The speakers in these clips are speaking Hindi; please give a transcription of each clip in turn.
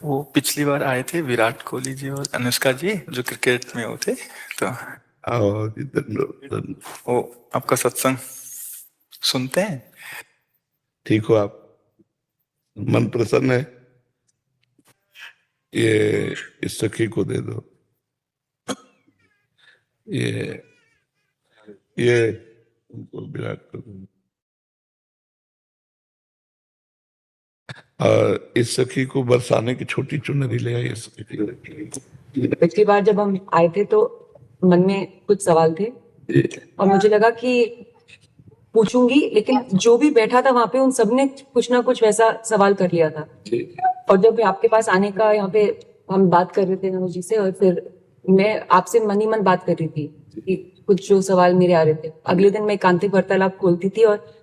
वो पिछली बार आए थे विराट कोहली जी और अनुष्का जी जो क्रिकेट में वो थे, तो आओ जी, धन्यवाद। वो आपका सत्संग सुनते हैं। ठीक हो आप? मन प्रसन्न है? ये इस सखी को दे दो। ये उनको विराट को दे दो। और इस सखी को बरसाने की छोटी चुनरी ले आई। इस सखी पिछली बार जब हम आए थे तो मन में कुछ सवाल थे और मुझे लगा कि पूछूंगी, लेकिन जो भी बैठा था वहां पे उन सबने कुछ ना कुछ वैसा सवाल कर लिया था। और जब आपके पास आने का यहाँ पे हम बात कर रहे थे नमो जी से, और फिर मैं आपसे मन ही मन बात कर रही थी कि कुछ जो सवाल मेरे आ रहे थे, अगले दिन मैं एकांतिक वार्तालाप खोलती थी और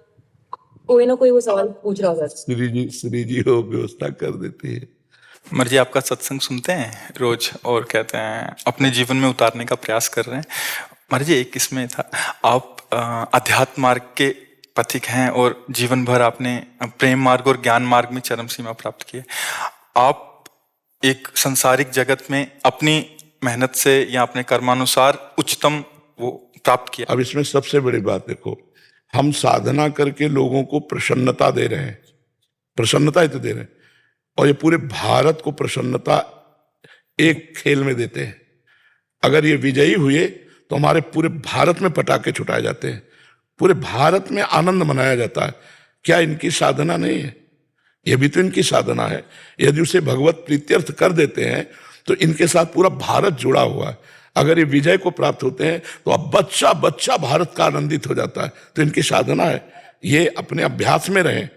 कोई ना कोई वो सवाल पूछ रहा था। श्री जी वो व्यवस्था कर देती है। मर्जी आपका सत्संग सुनते हैं रोज और कहते हैं अपने जीवन में उतारने का प्रयास कर रहे हैं। मर्जी एक इसमें था, आप अध्यात्म मार्ग के पथिक हैं और जीवन भर आपने प्रेम मार्ग और ज्ञान मार्ग में चरम सीमा प्राप्त की है। आप एक संसारिक जगत में अपनी मेहनत से या अपने कर्मानुसार उच्चतम वो प्राप्त किया। अब इसमें सबसे बड़ी बात देखो, हम साधना करके लोगों को प्रसन्नता दे रहे हैं, प्रसन्नता ही तो दे रहे हैं, और ये पूरे भारत को प्रसन्नता एक खेल में देते हैं। अगर ये विजयी हुए तो हमारे पूरे भारत में पटाखे छुटाए जाते हैं, पूरे भारत में आनंद मनाया जाता है। क्या इनकी साधना नहीं है? ये भी तो इनकी साधना है। यदि उसे भगवत प्रीत्यर्थ कर देते हैं तो इनके साथ पूरा भारत जुड़ा हुआ है। अगर ये विजय को प्राप्त होते हैं तो अब बच्चा बच्चा भारत का आनंदित हो जाता है। तो इनकी साधना है, ये अपने अभ्यास में रहें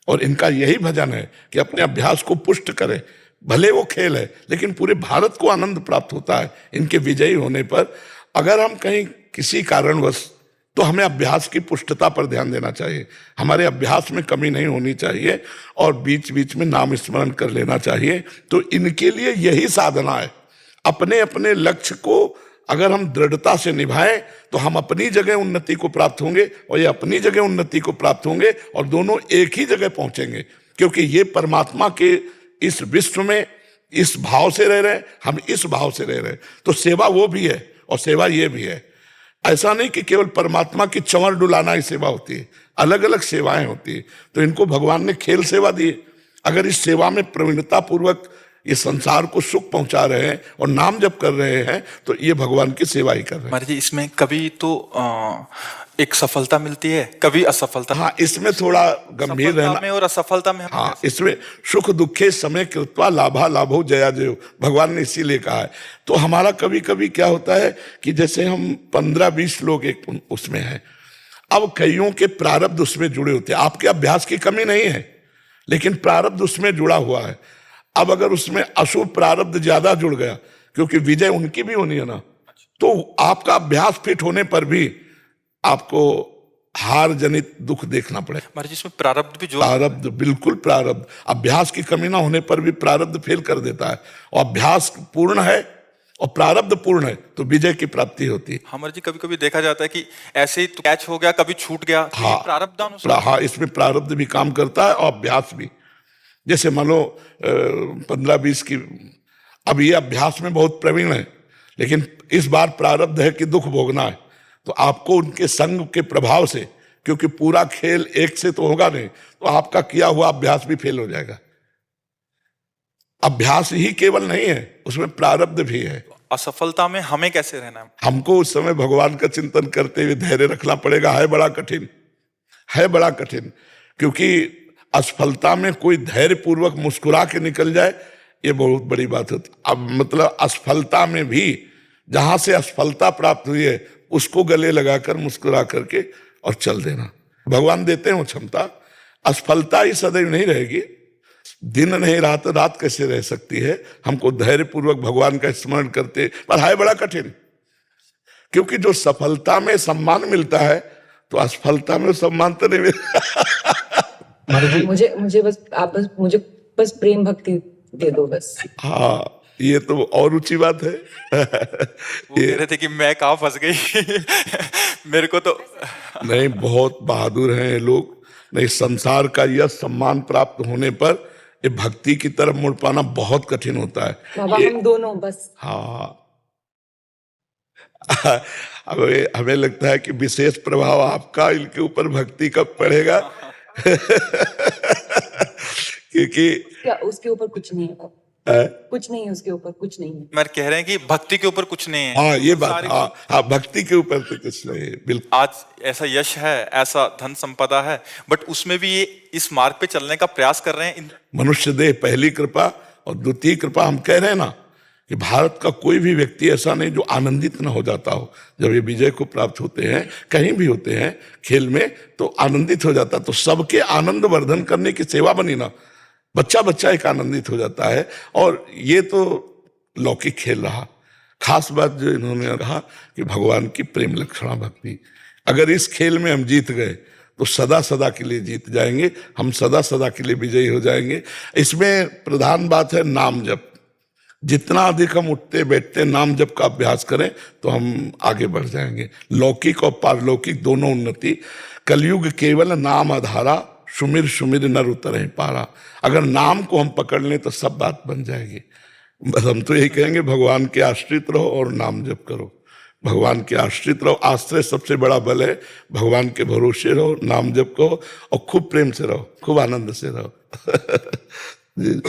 और इनका यही भजन है कि अपने अभ्यास को पुष्ट करें। भले वो खेल है लेकिन पूरे भारत को आनंद प्राप्त होता है इनके विजयी होने पर। अगर हम कहीं किसी कारणवश, तो हमें अभ्यास की पुष्टता पर ध्यान देना चाहिए। हमारे अभ्यास में कमी नहीं होनी चाहिए और बीच बीच में नाम स्मरण कर लेना चाहिए। तो इनके लिए यही साधना है। अपने अपने लक्ष्य को अगर हम दृढ़ता से निभाएं तो हम अपनी जगह उन्नति को प्राप्त होंगे और ये अपनी जगह उन्नति को प्राप्त होंगे और दोनों एक ही जगह पहुंचेंगे, क्योंकि ये परमात्मा के इस विश्व में इस भाव से रह रहे हैं, हम इस भाव से रह रहे हैं। तो सेवा वो भी है और सेवा ये भी है। ऐसा नहीं कि केवल परमात्मा की चंवर डुलाना ही सेवा होती है, अलग अलग सेवाएं होती है। तो इनको भगवान ने खेल सेवा दी है। अगर इस सेवा में प्रवीणता पूर्वक ये संसार को सुख पहुंचा रहे हैं और नाम जप कर रहे हैं तो ये भगवान की सेवा ही कर रहे हैं। महाराज जी इसमें कभी तो एक सफलता मिलती है, कभी असफलता। हाँ, इसमें थोड़ा गंभीर रहना में और असफलता में। हाँ, इसमें सुख दुखे समय कृत्वा लाभा लाभो जया जयो, भगवान ने इसीलिए कहा है। तो हमारा कभी कभी क्या होता है कि जैसे हम 15-20 लोग एक उसमें हैं, अब कईयों के प्रारब्ध उसमें जुड़े होते हैं। आपके अभ्यास की कमी नहीं है लेकिन प्रारब्ध उसमें जुड़ा हुआ है। अब अगर उसमें अशुभ प्रारब्ध ज्यादा जुड़ गया, क्योंकि विजय उनकी भी होनी है ना, तो आपका अभ्यास फिट होने पर भी आपको हार जनित दुख देखना पड़ेगा। महाराज जी इसमें प्रारब्ध भी जो प्रारब्ध, बिल्कुल प्रारब्ध, अभ्यास की कमी ना होने पर भी प्रारब्ध फेल कर देता है। और अभ्यास पूर्ण है और प्रारब्ध पूर्ण है तो विजय की प्राप्ति होती है। हमारे जी कभी कभी देखा जाता है कि ऐसे ही तो कैच हो गया, कभी छूट गया। हाँ, प्रारब्ध हाँ, इसमें प्रारब्ध भी काम करता है और अभ्यास भी। जैसे मान लो 15-20 की, अब ये अभ्यास में बहुत प्रवीण है लेकिन इस बार प्रारब्ध है कि दुख भोगना है, तो आपको उनके संग के प्रभाव से, क्योंकि पूरा खेल एक से तो होगा नहीं, तो आपका किया हुआ अभ्यास भी फेल हो जाएगा। अभ्यास ही केवल नहीं है, उसमें प्रारब्ध भी है। असफलता में हमें कैसे रहना है? हमको उस समय भगवान का चिंतन करते हुए धैर्य रखना पड़ेगा। है बड़ा कठिन, है बड़ा कठिन, क्योंकि असफलता में कोई धैर्य पूर्वक मुस्कुरा के निकल जाए ये बहुत बड़ी बात होती। अब मतलब असफलता में भी जहां से असफलता प्राप्त हुई है उसको गले लगाकर मुस्कुरा करके और चल देना। भगवान देते हैं वो क्षमता। असफलता ही सदैव नहीं रहेगी, दिन नहीं रात, रात कैसे रह सकती है। हमको धैर्य पूर्वक भगवान का स्मरण करते, पर है बड़ा कठिन, क्योंकि जो सफलता में सम्मान मिलता है तो असफलता में सम्मान तो नहीं मिलता। मुझे बस आप मुझे प्रेम भक्ति दे दो बस। हाँ, ये तो और ऊंची बात है। वो कह रहे थे कि मैं कहाँ फंस गई मेरे को तो नहीं, बहुत बहादुर हैं ये लोग। नहीं, संसार का यह सम्मान प्राप्त होने पर ये भक्ति की तरफ मुड़ पाना बहुत कठिन होता है। बाबा ये हम दोनों बस हाँ हमें लगता है कि विशेष प्रभाव आपका इनके ऊपर भक्ति कब पड़ेगा क्योंकि क्या उसके ऊपर कुछ नहीं है बाबा, अ, कुछ नहीं है उसके ऊपर, कुछ नहीं है। मैं कह रहे हैं कि भक्ति के ऊपर कुछ नहीं है। हाँ ये बात, सारी- हाँ हाँ भक्ति के ऊपर तो कुछ नहीं है, बिल्कुल। आज ऐसा यश है, ऐसा धन संपदा है, बट उसमें भी ये इस मार्ग पे चलने का प्रयास कर रहे हैं। मनुष्य देह पहली कृपा और द्वितीय कृपा। हम कह रहे हैं ना कि भारत का कोई भी व्यक्ति ऐसा नहीं जो आनंदित न हो जाता हो जब ये विजय को प्राप्त होते हैं, कहीं भी होते हैं खेल में तो आनंदित हो जाता। तो सबके आनंद वर्धन करने की सेवा बनी ना, बच्चा बच्चा एक आनंदित हो जाता है। और ये तो लौकिक खेल रहा। खास बात जो इन्होंने कहा कि भगवान की प्रेम लक्षणा भक्ति, अगर इस खेल में हम जीत गए तो सदा सदा के लिए जीत जाएंगे, हम सदा सदा के लिए विजयी हो जाएंगे। इसमें प्रधान बात है नाम जप। जितना अधिक हम उठते बैठते नाम जप का अभ्यास करें तो हम आगे बढ़ जाएंगे। लौकिक और पारलौकिक दोनों उन्नति। कलयुग केवल नाम आधारा, सुमिर सुमिर नर उतरे पारा। अगर नाम को हम पकड़ लें तो सब बात बन जाएगी। बस हम तो यही कहेंगे भगवान के आश्रित रहो और नाम जप करो। भगवान के आश्रित रहो, आश्रय सबसे बड़ा बल है। भगवान के भरोसे रहो, नाम जप करो और खूब प्रेम से रहो, खूब आनंद से रहो। जी।